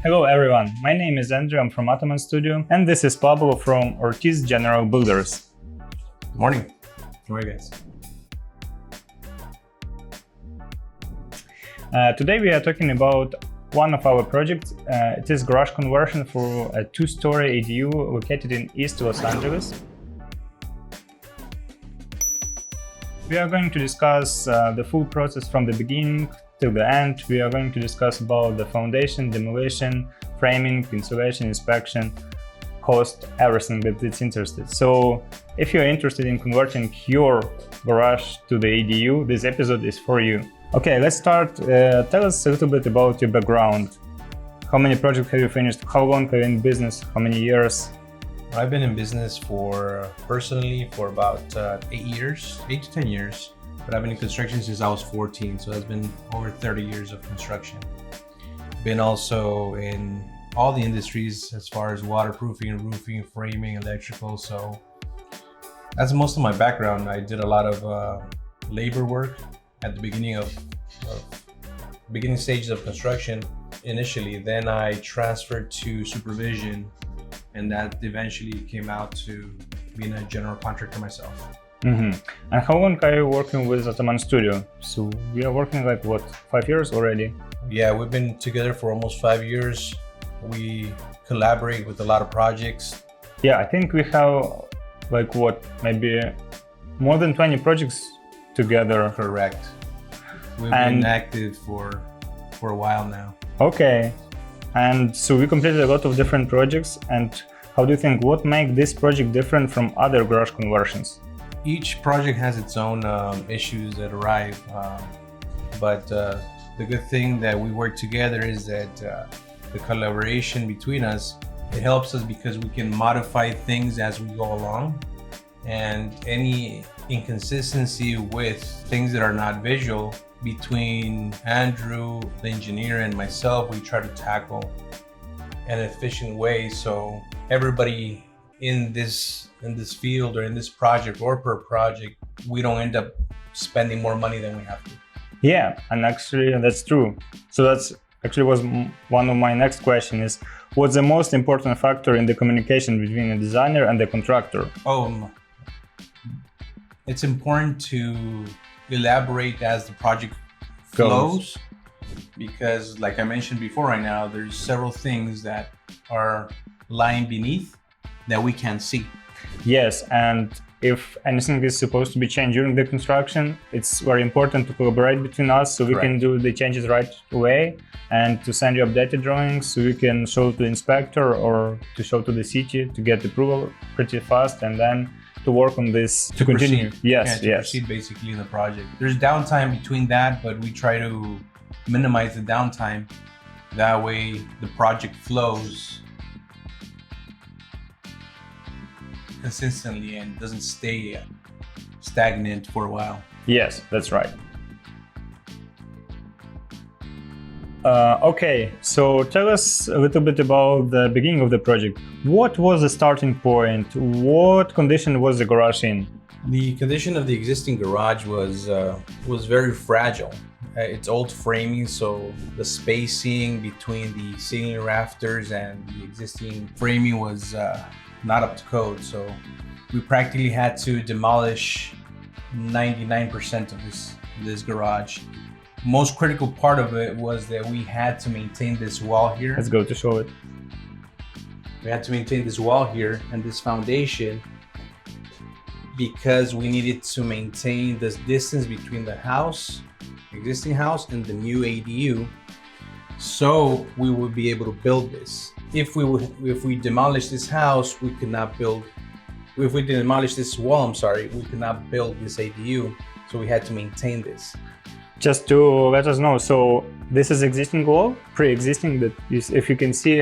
Hello everyone, my name is Andrew, I'm from Ottoman Studio, and this is Pablo from Ortiz General Builders. Good morning. How are you guys? Today we are talking about one of our projects. It is garage conversion for a two-story ADU located in East Los Angeles. We are going to discuss the full process from the beginning till the end. We are going to discuss about the foundation, demolition, framing, insulation, inspection, cost, everything that it's interested. So if you're interested in converting your garage to the ADU, this episode is for you. Okay, let's start. Tell us a little bit about your background. How many projects have you finished? How long have you in business? How many years? I've been in business personally for about 8 to 10 years. But I've been in construction since I was 14, so it's been over 30 years of construction. Been also in all the industries as far as waterproofing, roofing, framing, electrical. So that's most of my background. I did a lot of labor work at the beginning stages of construction initially. Then I transferred to supervision, and that eventually came out to being a general contractor myself. Mm-hmm. And how long are you working with Ottoman Studio? So we are working 5 years already? Yeah, we've been together for almost 5 years. We collaborate with a lot of projects. Yeah, I think we have maybe more than 20 projects together. Correct. We've been active for a while now. Okay. And so we completed a lot of different projects. And how do you think, what makes this project different from other garage conversions? Each project has its own issues that arrive, but the good thing that we work together is that the collaboration between us, it helps us because we can modify things as we go along, and any inconsistency with things that are not visual between Andrew, the engineer, and myself, we try to tackle in an efficient way so everybody in this field or in this project or per project, we don't end up spending more money than we have to. Yeah, and actually that's true. So that's actually was one of my next question is, what's the most important factor in the communication between the designer and the contractor? It's important to elaborate as the project flows, because like I mentioned before, right now, there's several things that are lying beneath that we can't see. Yes, and if anything is supposed to be changed during the construction, it's very important to collaborate between us so we can do the changes right away and to send you updated drawings so we can show to the inspector or to show to the city to get approval pretty fast and then to work on this to continue. Proceed. Yes. Proceed basically in the project. There's downtime between that, but we try to minimize the downtime. That way the project flows consistently and doesn't stay stagnant for a while. Yes, that's right. Okay, so tell us a little bit about the beginning of the project. What was the starting point? What condition was the garage in? The condition of the existing garage was very fragile. It's old framing, so the spacing between the ceiling rafters and the existing framing was not up to code. So we practically had to demolish 99% of this garage. Most critical part of it was that we had to maintain this wall here. Let's go to show it. We had to maintain this wall here and this foundation because we needed to maintain this distance between the existing house and the new ADU, so we would be able to build this. If we demolish this house, we could not build. If we demolish this wall, we could not build this ADU. So we had to maintain this. Just to let us know, so this is existing wall, pre-existing. That is, if you can see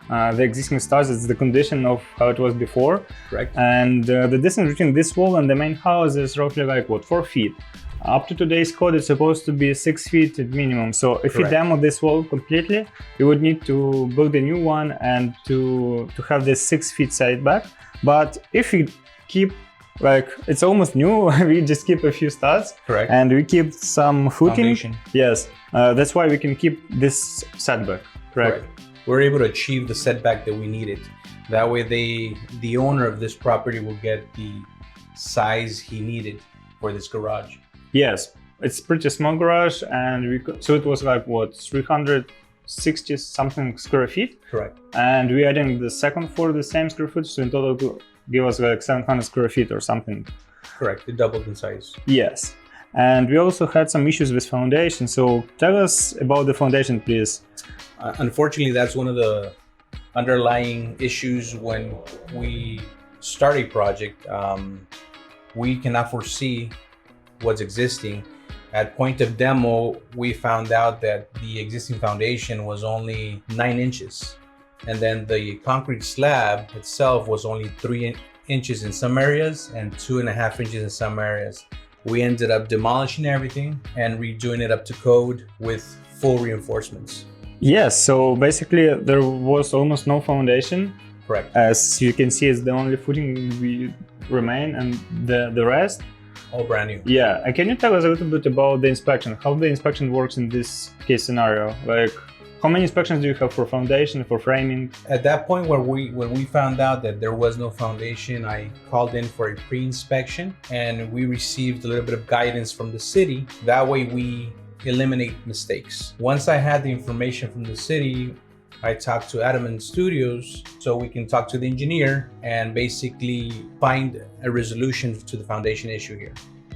the existing stars, it's the condition of how it was before. Correct. And the distance between this wall and the main house is roughly 4 feet. Up to today's code, it's supposed to be 6 feet at minimum. So if you demo this wall completely, you would need to build a new one and to have this 6 feet setback. But if you keep it's almost new, we just keep a few studs. Correct. And we keep some footing. Foundation. Yes, that's why we can keep this setback. Correct. we're able to achieve the setback that we needed. That way the owner of this property will get the size he needed for this garage. Yes, it's pretty small garage, and so it was like what, 360 something square feet. Correct. And we adding the second floor the same square foot, so in total to give us like 700 square feet or something. Correct. It doubled in size. Yes. And we also had some issues with foundation. So tell us about the foundation, please. Unfortunately, that's one of the underlying issues when we start a project. We cannot foresee what's existing. At point of demo, we found out that the existing foundation was only 9 inches. And then the concrete slab itself was only 3 inches in some areas and 2.5 inches in some areas. We ended up demolishing everything and redoing it up to code with full reinforcements. Yes, so basically there was almost no foundation. Correct. As you can see, it's the only footing we remain, and the rest all brand new. Yeah, and can you tell us a little bit about the inspection, how the inspection works in this case scenario? Like, how many inspections do you have for foundation, for framing? At that point when we found out that there was no foundation, I called in for a pre-inspection, and we received a little bit of guidance from the city. That way we eliminate mistakes. Once I had the information from the city, I talked to Adamant Studios so we can talk to the engineer and basically find a resolution to the foundation issue here.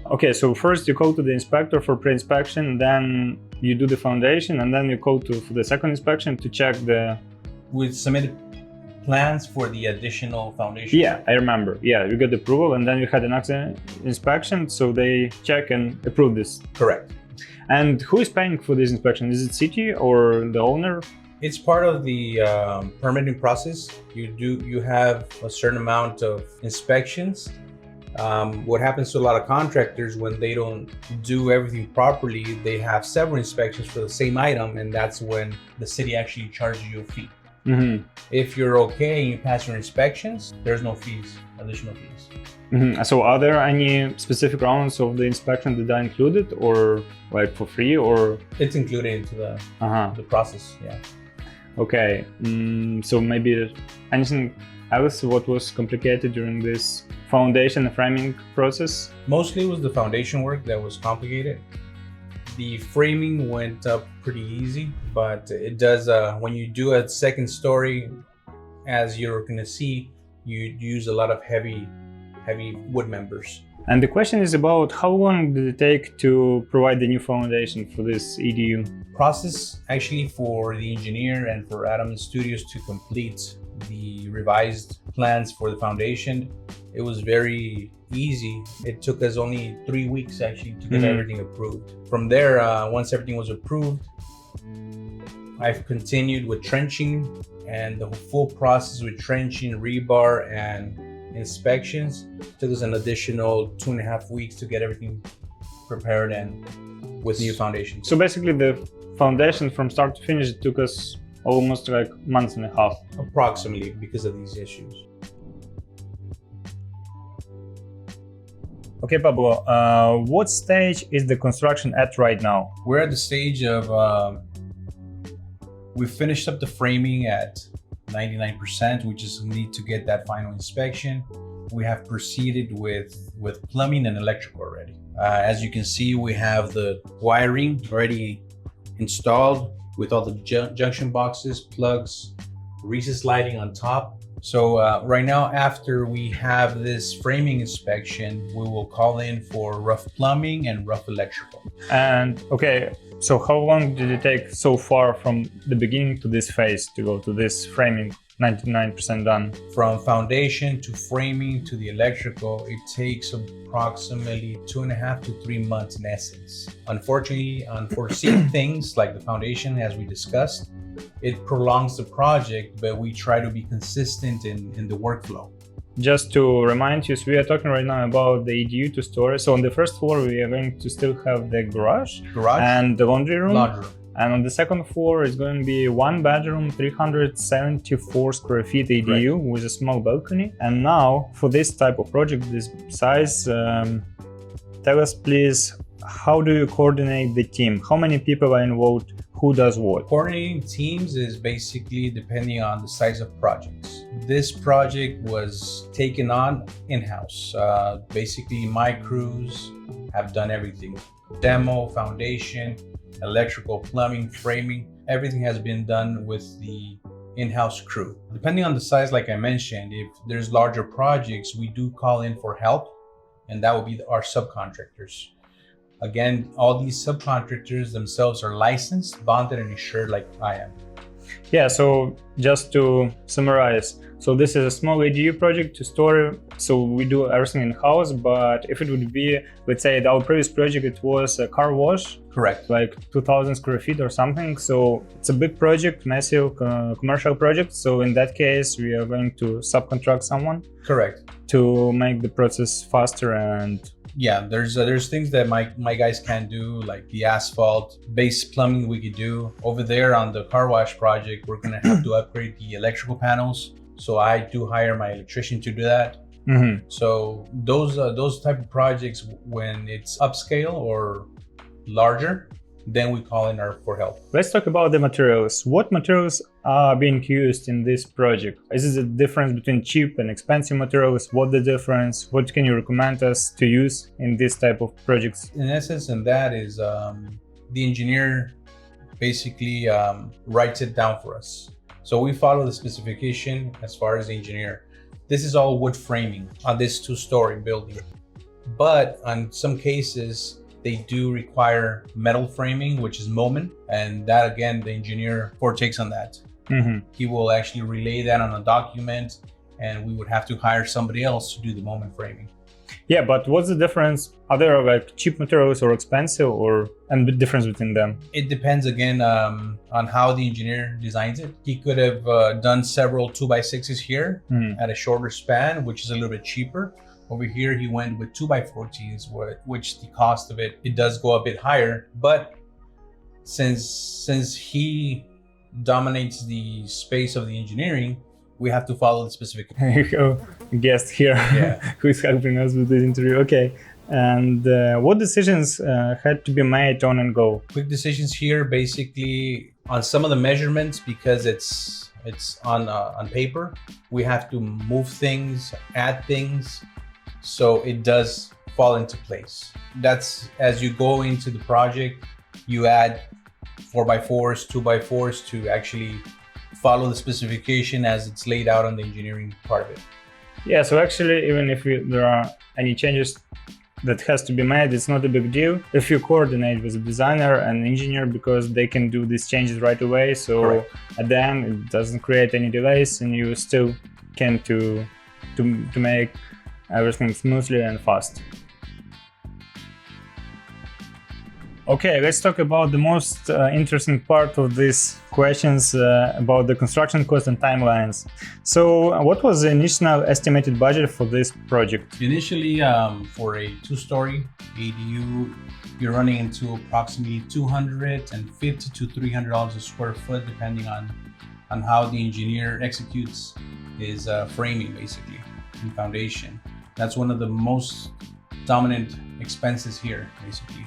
Okay, so first you call to the inspector for pre-inspection, then you do the foundation, and then you call for the second inspection to check the... We submitted plans for the additional foundation. Yeah, I remember. Yeah, you got approval, and then you had an accident inspection, so they check and approve this. Correct. And who is paying for this inspection? Is it city or the owner? It's part of the permitting process. You have a certain amount of inspections. What happens to a lot of contractors when they don't do everything properly, they have several inspections for the same item, and that's when the city actually charges you a fee. Mm-hmm. If you're okay and you pass your inspections, there's no fees, additional fees. Mm-hmm. So are there any specific rounds of the inspection that are included, or like for free, or? It's included into the process, yeah. Okay, so maybe anything else what was complicated during this foundation framing process? Mostly it was the foundation work that was complicated. The framing went up pretty easy, but it does, when you do a second story, as you're gonna see, you use a lot of heavy wood members. And the question is about how long did it take to provide the new foundation for this EDU? Process actually for the engineer and for Adamant Studios to complete the revised plans for the foundation, it was very easy. It took us only 3 weeks actually to get everything approved. From there, once everything was approved, I've continued with trenching, and the full process with trenching, rebar, and inspections took us an additional 2.5 weeks to get everything prepared and with new foundations. So basically the foundation from start to finish, it took us almost like months and a half. Approximately, because of these issues. Okay, Pablo, what stage is the construction at right now? We're at the stage of, we finished up the framing at 99%. We just need to get that final inspection. We have proceeded with plumbing and electrical already. As you can see, we have the wiring already installed with all the junction boxes, plugs, recessed lighting on top. So right now, after we have this framing inspection, we will call in for rough plumbing and rough electrical. And okay, so how long did it take so far from the beginning to this phase to go to this framing 99% done? From foundation to framing to the electrical, it takes approximately 2.5 to 3 months in essence. Unfortunately, unforeseen things like the foundation, as we discussed, it prolongs the project, but we try to be consistent in the workflow. Just to remind you, so we are talking right now about the EDU 2-story. So on the first floor, we are going to still have the garage and the laundry room. And on the second floor is going to be 1 bedroom, 374 square feet EDU with a small balcony. And now for this type of project, this size, tell us please, how do you coordinate the team? How many people are involved who does what? Coordinating teams is basically depending on the size of projects. This project was taken on in-house. Basically, my crews have done everything. Demo, foundation, electrical, plumbing, framing, everything has been done with the in-house crew. Depending on the size, like I mentioned, if there's larger projects, we do call in for help, and that will be our subcontractors. Again, all these subcontractors themselves are licensed, bonded, and insured like I am. Yeah, so just to summarize, so this is a small ADU project to store, so we do everything in-house, but if it would be, let's say our previous project, it was a car wash. Correct. Like 2,000 square feet or something, so it's a big project, massive commercial project, so in that case we are going to subcontract someone. Correct. To make the process faster. And yeah, there's things that my guys can do, like the asphalt, base plumbing we could do. Over there on the car wash project, we're gonna have to upgrade the electrical panels. So I do hire my electrician to do that. Mm-hmm. So those type of projects, when it's upscale or larger, then we call in for help. Let's talk about the materials. What materials are being used in this project? Is there a difference between cheap and expensive materials? What the difference? What can you recommend us to use in this type of projects? In essence, and that is the engineer basically writes it down for us. So we follow the specification as far as the engineer. This is all wood framing on this 2-story building. But on some cases, they do require metal framing, which is moment. And that, again, the engineer takes on that. Mm-hmm. He will actually relay that on a document, and we would have to hire somebody else to do the moment framing. Yeah, but what's the difference? Are there like cheap materials or expensive, and the difference between them? It depends again on how the engineer designs it. He could have done several 2x6s here at a shorter span, which is a little bit cheaper. Over here, he went with 2x14s, which the cost of it does go a bit higher. But since he dominates the space of the engineering, we have to follow the specific. You go, guest here, who is helping us with this interview. Okay, and what decisions had to be made on and go? Quick decisions here, basically on some of the measurements, because it's on paper. We have to move things, add things, so it does fall into place. That's as you go into the project, you add 4x4s, 2x4s to actually follow the specification as it's laid out on the engineering part of it. Yeah, so actually, even if there are any changes that has to be made, it's not a big deal if you coordinate with a designer and engineer, because they can do these changes right away. So Correct. At the end, it doesn't create any delays, and you still can to make everything smoothly and fast. Okay, let's talk about the most interesting part of these questions about the construction cost and timelines. So what was the initial estimated budget for this project? Initially, for a 2-story ADU, you're running into approximately $250 to $300 a square foot, depending on how the engineer executes his framing, basically, and foundation. That's one of the most dominant expenses here, basically.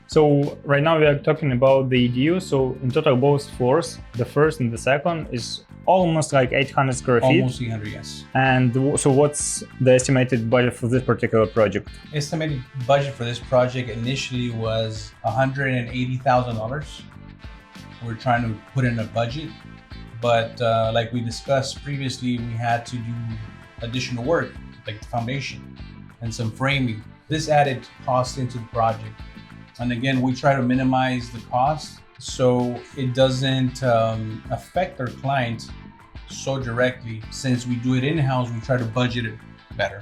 So right now we are talking about the EDU. So in total, both floors, the first and the second, is almost like 800 square feet. Almost 800, yes. And so what's the estimated budget for this particular project? Estimated budget for this project initially was $180,000. We're trying to put in a budget, but like we discussed previously, we had to do additional work, like the foundation and some framing. This added cost into the project. And again, we try to minimize the cost so it doesn't affect our client so directly. Since we do it in-house, we try to budget it better.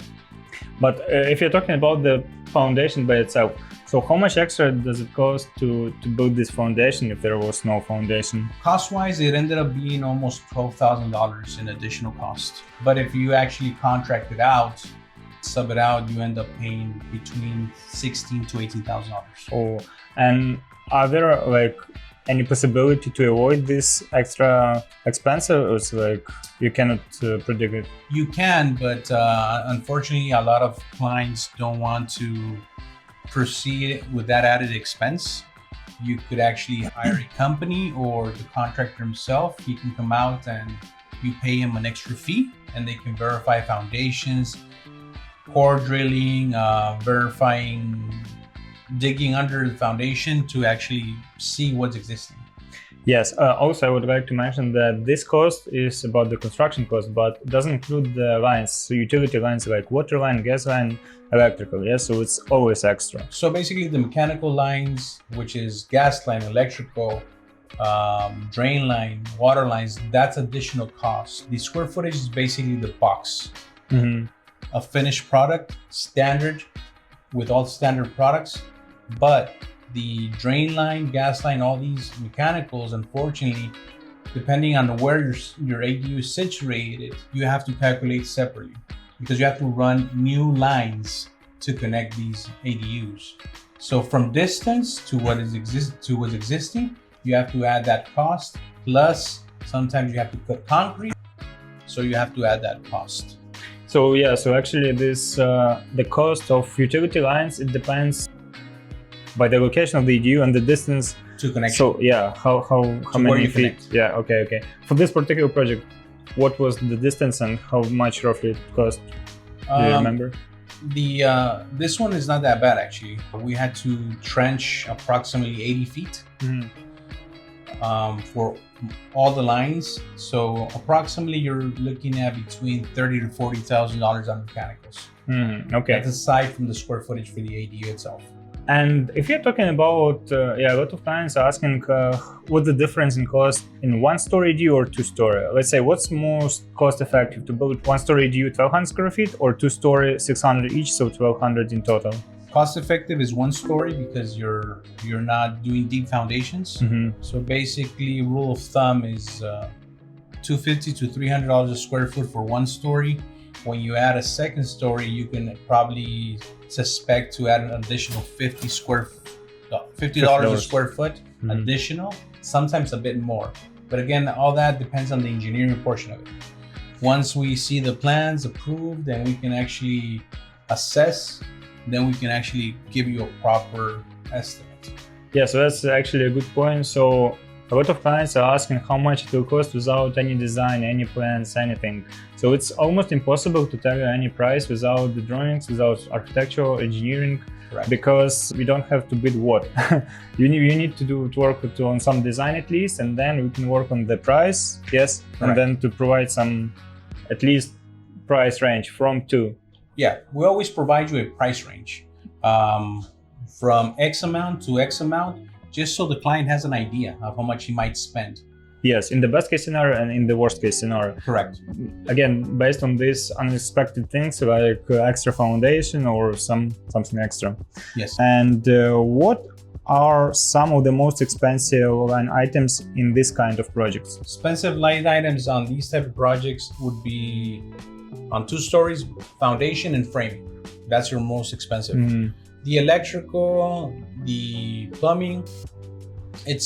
But if you're talking about the foundation by itself, so how much extra does it cost to build this foundation if there was no foundation? Cost-wise, it ended up being almost $12,000 in additional cost. But if you actually contract it out, sub it out, you end up paying between $16,000 to $18,000. Oh, and are there like any possibility to avoid this extra expense, or it's like you cannot predict it? You can, but unfortunately, a lot of clients don't want to proceed with that added expense you could actually hire a company or the contractor himself. He can come out and you pay him an extra fee, and they can verify foundations, core drilling, verifying, digging under the foundation to actually see what's existing. Yes, also I would like to mention that this cost is about the construction cost, but doesn't include the lines, so utility lines like water line, gas line, electrical, yes, so it's always extra. So basically the mechanical lines, which is gas line, electrical, drain line, water lines, that's additional cost. The square footage is basically the box. A finished product, standard, with all standard products, but the drain line, gas line, all these mechanicals, unfortunately, depending on where your ADU is situated, you have to calculate separately because you have to run new lines to connect these ADUs. So from distance to what's existing, you have to add that cost. Plus, sometimes you have to cut concrete, so you have to add that cost. So yeah, so actually this the cost of utility lines, it depends by the location of the ADU and the distance to connect. So yeah, how many feet? Connect. Yeah, okay. For this particular project, what was the distance and how much roughly it cost? Do you remember? This one is not that bad actually. We had to trench approximately 80 feet for all the lines. So approximately you're looking at between $30,000 to $40,000 on mechanicals. Okay. That's aside from the square footage for the ADU itself. And if you're talking about, a lot of clients are asking what's the difference in cost in one-story ADU or two-story? Let's say what's most cost-effective to build one-story ADU 1,200 square feet or two-story 600 each, so 1,200 in total? Cost-effective is one story because you're not doing deep foundations. So basically, rule of thumb is $250 to $300 a square foot for one story. When you add a second story, you can probably suspect to add an additional $50 a square foot additional, sometimes a bit more. But again, all that depends on the engineering portion of it. Once we see the plans approved and we can actually assess, then we can actually give you a proper estimate. Yeah, so that's actually a good point. So a lot of clients are asking how much it will cost without any design, any plans, anything. So it's almost impossible to tell you any price without the drawings, without architectural engineering. Correct. Because we don't have to bid what. you need to work on some design at least, and then we can work on the price, yes, Correct. and then to provide some at least price range from to. Yeah, we always provide you a price range from X amount to X amount, just so the client has an idea of how much he might spend. Yes, in the best case scenario and in the worst case scenario. Correct. Again, based on these unexpected things like extra foundation or something extra. Yes. And what are some of the most expensive line items in this kind of projects? Expensive line items on these type of projects would be on 2 stories, foundation and framing. That's your most expensive. The electrical, the plumbing, it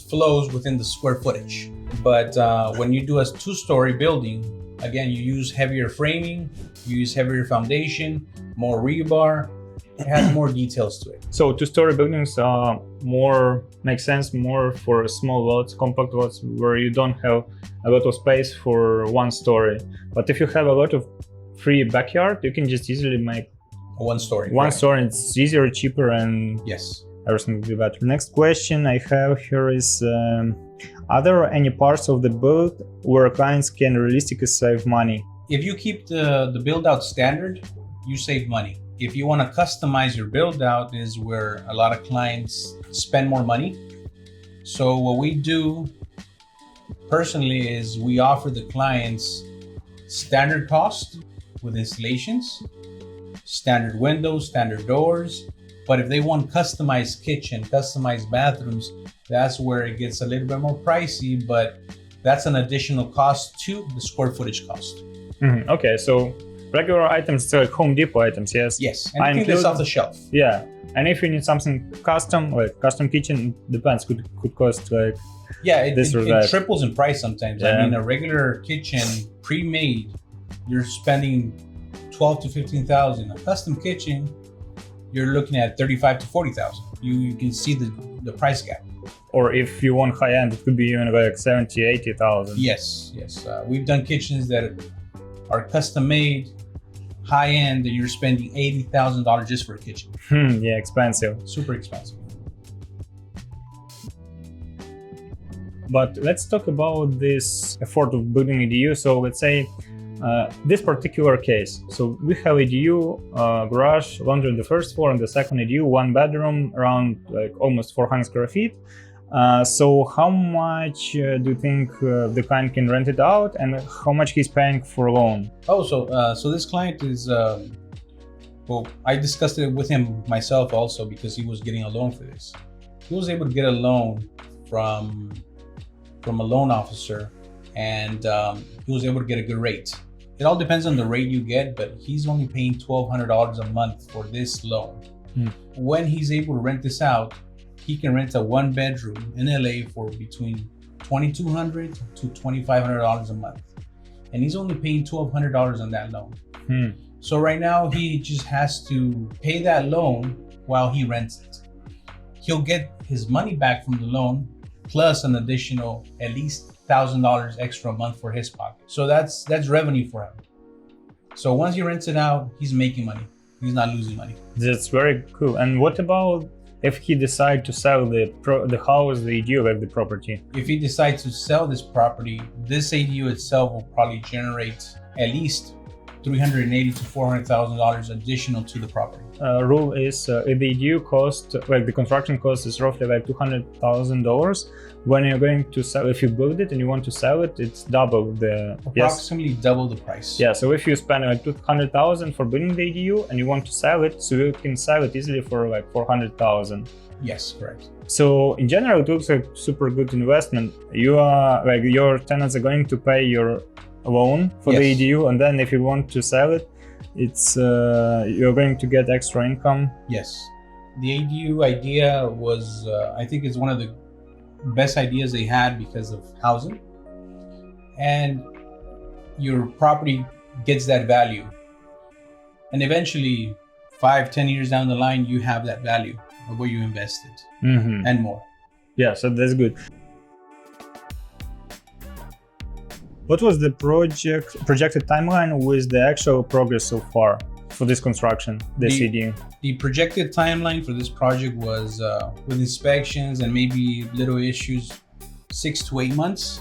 flows within the square footage. But when you do a 2-story building, again, you use heavier framing, you use heavier foundation, more rebar. It has more details to it. So 2-story buildings make sense more for small lots, compact lots, where you don't have a lot of space for 1 story. But if you have a lot of free backyard, you can just easily make A 1-story. one story. It's easier, cheaper, and Yes. everything will be better. Next question I have here is, are there any parts of the build where clients can realistically save money? If you keep the build out standard, you save money. If you want to customize your build out is where a lot of clients spend more money. So what we do personally is we offer the clients standard cost with installations, standard windows, standard doors. But if they want customized kitchen, customized bathrooms, that's where it gets a little bit more pricey, but that's an additional cost to the square footage cost. Okay, so regular items, like Home Depot items, yes? Yes, anything that's off the shelf. Yeah, and if you need something custom, like custom kitchen, depends, could cost like it triples in price sometimes. Yeah. I mean, a regular kitchen pre-made, you're spending $12,000 to $15,000. A custom kitchen, you're looking at 35 to 40,000. You can see the price gap. Or if you want high end, it could be even like 70, 80,000. Yes. We've done kitchens that are custom made, high end, and you're spending $80,000 just for a kitchen. Yeah, expensive. Super expensive. But let's talk about this effort of building ADU. So let's say this particular case. So we have ADU, garage, laundry on the first floor, and the second ADU, one bedroom, around like almost 400 square feet. So how much do you think the client can rent it out, and how much he's paying for loan? Oh, so this client is, well, I discussed it with him myself also because he was getting a loan for this. He was able to get a loan from a loan officer, and he was able to get a good rate. It all depends on the rate you get, but he's only paying $1,200 a month for this loan. When he's able to rent this out, he can rent a one bedroom in LA for between $2,200 to $2,500 a month. And he's only paying $1,200 on that loan. So right now he just has to pay that loan while he rents it. He'll get his money back from the loan plus an additional at least $1,000 extra a month for his pocket. So that's revenue for him. So once he rents it out, he's making money. He's not losing money. That's very cool. And what about if he decides to sell the house, the ADU, like the property? If he decides to sell this property, this ADU itself will probably generate at least $380,000 to $400,000 additional to the property. Rule is if the ADU cost, like the construction cost is roughly like $200,000. When you're going to sell, if you build it and you want to sell it, it's double the approximately double the price. Yeah, so if you spend like $200,000 for building the ADU and you want to sell it, so you can sell it easily for like $400,000. Yes, correct. So in general, it looks like super good investment. You are like your tenants are going to pay your loan for the ADU, and then if you want to sell it, it's you're going to get extra income. Yes, the ADU idea was I think it's one of the best ideas they had because of housing, and your property gets that value, and eventually 5-10 years down the line you have that value of where you invested and more. Yeah, so that's good. What was the projected timeline with the actual progress so far for this construction, this ADU? The projected timeline for this project was with inspections and maybe little issues, 6 to 8 months.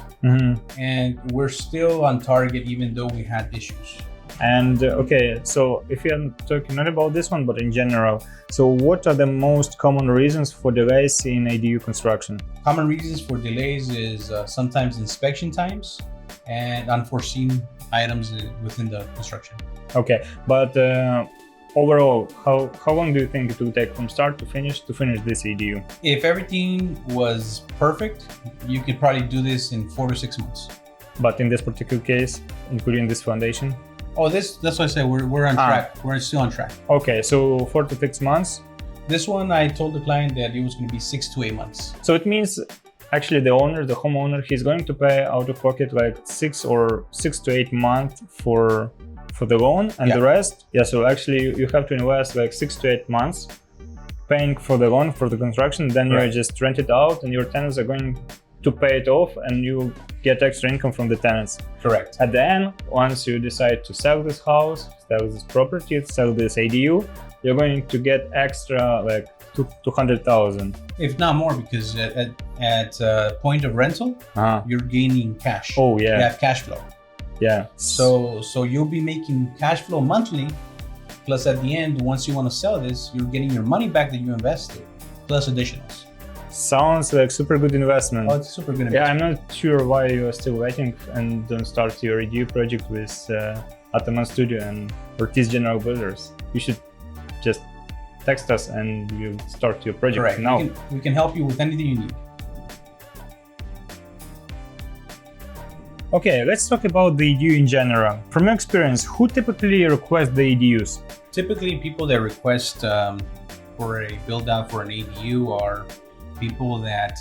And we're still on target even though we had issues. And okay, so if you're talking not about this one, but in general, so what are the most common reasons for delays in ADU construction? Common reasons for delays is sometimes inspection times and unforeseen items within the construction. Okay, but overall, how long do you think it will take from start to finish this ADU? If everything was perfect, you could probably do this in 4 to 6 months. But in this particular case, including this foundation? Oh, that's what I said. We're on track. We're still on track. Okay, so 4 to 6 months. This one, I told the client that it was going to be 6 to 8 months. So it means actually the owner, the homeowner, he's going to pay out of pocket like 6 to 8 months for the loan, and the rest, so actually you have to invest like 6 to 8 months paying for the loan for the construction. Then you just rent it out, and your tenants are going to pay it off, and you get extra income from the tenants. Correct. At the end, once you decide to sell this house, sell this property, sell this ADU, you're going to get extra like $200,000, if not more, because at point of rental, you're gaining cash. Oh yeah, you have cash flow. Yeah. So you'll be making cash flow monthly, plus at the end, once you want to sell this, you're getting your money back that you invested, plus additionals. Sounds like super good investment. Oh, it's super good investment. Yeah, I'm not sure why you are still waiting and don't start your ADU project with Ataman Studio and Ortiz General Builders. You should just text us and you start your project now. We can help you with anything you need. Okay, let's talk about the ADU in general. From your experience, who typically requests the ADUs? Typically, people that request for a build out for an ADU are people that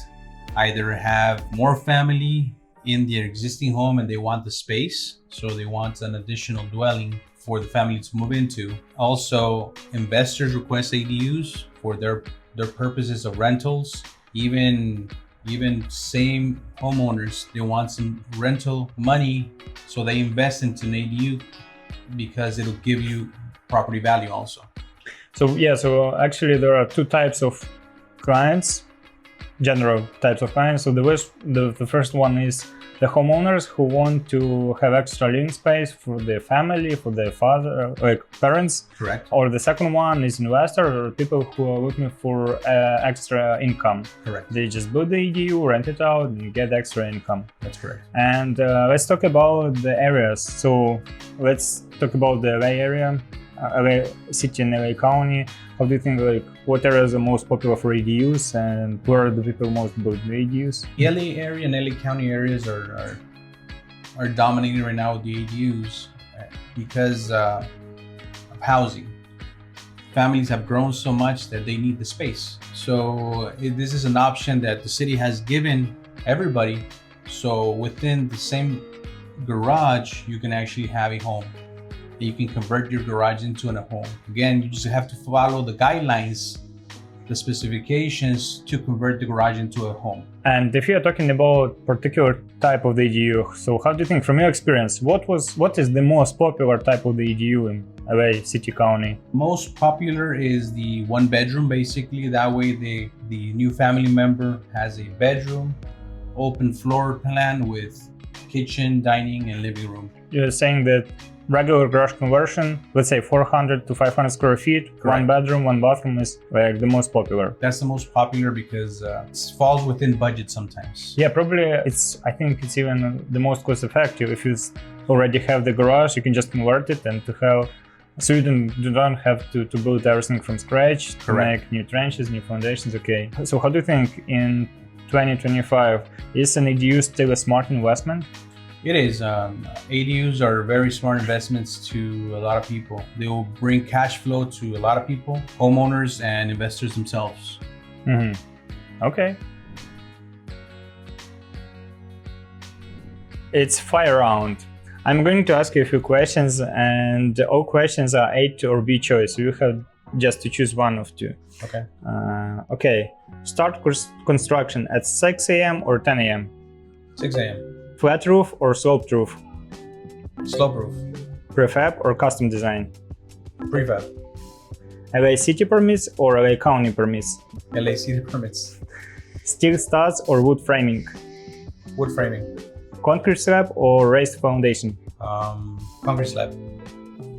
either have more family in their existing home and they want the space, so they want an additional dwelling for the family to move into. Also, investors request ADUs for their purposes of rentals. Even same homeowners, they want some rental money, so they invest into an ADU because it'll give you property value also. So actually there are two types of clients, general types of clients. So the first one is the homeowners who want to have extra living space for their family, for their father, like parents. Correct. Or the second one is investors or people who are looking for extra income. Correct. They just build the EDU, rent it out, and get extra income. That's correct. And let's talk about the areas. So let's talk about the LA area, LA city and LA County. How do you think, like, what areas are most popular for ADUs and where do people most build the ADUs? The LA area and LA County areas are dominating right now with the ADUs because of housing. Families have grown so much that they need the space. So this is an option that the city has given everybody. So within the same garage, you can actually have a home. You can convert your garage into a home. Again, you just have to follow the guidelines, the specifications to convert the garage into a home. And if you're talking about particular type of the EDU, so how do you think, from your experience, what is the most popular type of the EDU in LA City County? Most popular is the one bedroom, basically. That way the new family member has a bedroom, open floor plan with kitchen, dining, and living room. You're saying that regular garage conversion, let's say 400 to 500 square feet, Correct. One bedroom, one bathroom is like the most popular. That's the most popular because it falls within budget sometimes. Yeah, probably I think it's even the most cost effective. If you already have the garage, you can just convert it and to have, so you don't have to build everything from scratch, to Correct. make new trenches, new foundations. Okay. So how do you think in 2025, is an EDU still a smart investment? It is. ADUs are very smart investments to a lot of people. They will bring cash flow to a lot of people, homeowners and investors themselves. Mm-hmm. Okay. It's fire round. I'm going to ask you a few questions, and all questions are A or B choice. So you have just to choose one of two. Okay. Okay. Start construction at 6 a.m. or 10 a.m. 6 a.m. Flat roof or sloped roof? Slope roof. Prefab or custom design? Prefab. LA City permits or LA County permits? LA City permits. Steel studs or wood framing? Wood framing. Concrete slab or raised foundation? Concrete slab.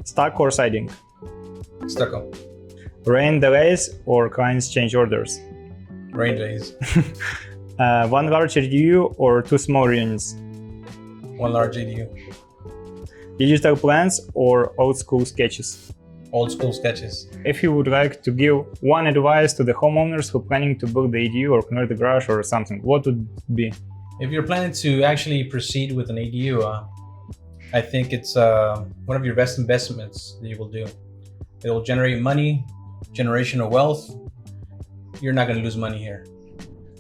Stucco or siding? Stucco. Rain delays or clients change orders? Rain days. One large ADU or two small units? One large ADU. Digital plans or old school sketches? Old school sketches. If you would like to give one advice to the homeowners who are planning to build the ADU or convert the garage or something, what would it be? If you're planning to actually proceed with an ADU, I think it's one of your best investments that you will do. It will generate money, generational wealth. You're not going to lose money here.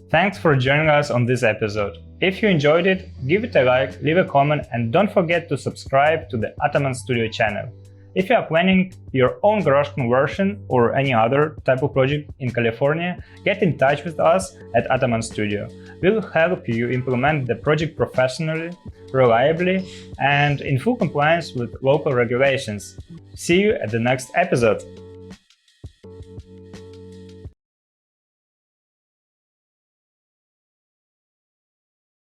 Thanks for joining us on this episode. If you enjoyed it, give it a like, leave a comment, and don't forget to subscribe to the Ataman Studio channel. If you are planning your own garage conversion or any other type of project in California, get in touch with us at Ataman Studio. We'll help you implement the project professionally, reliably, and in full compliance with local regulations. See you at the next episode.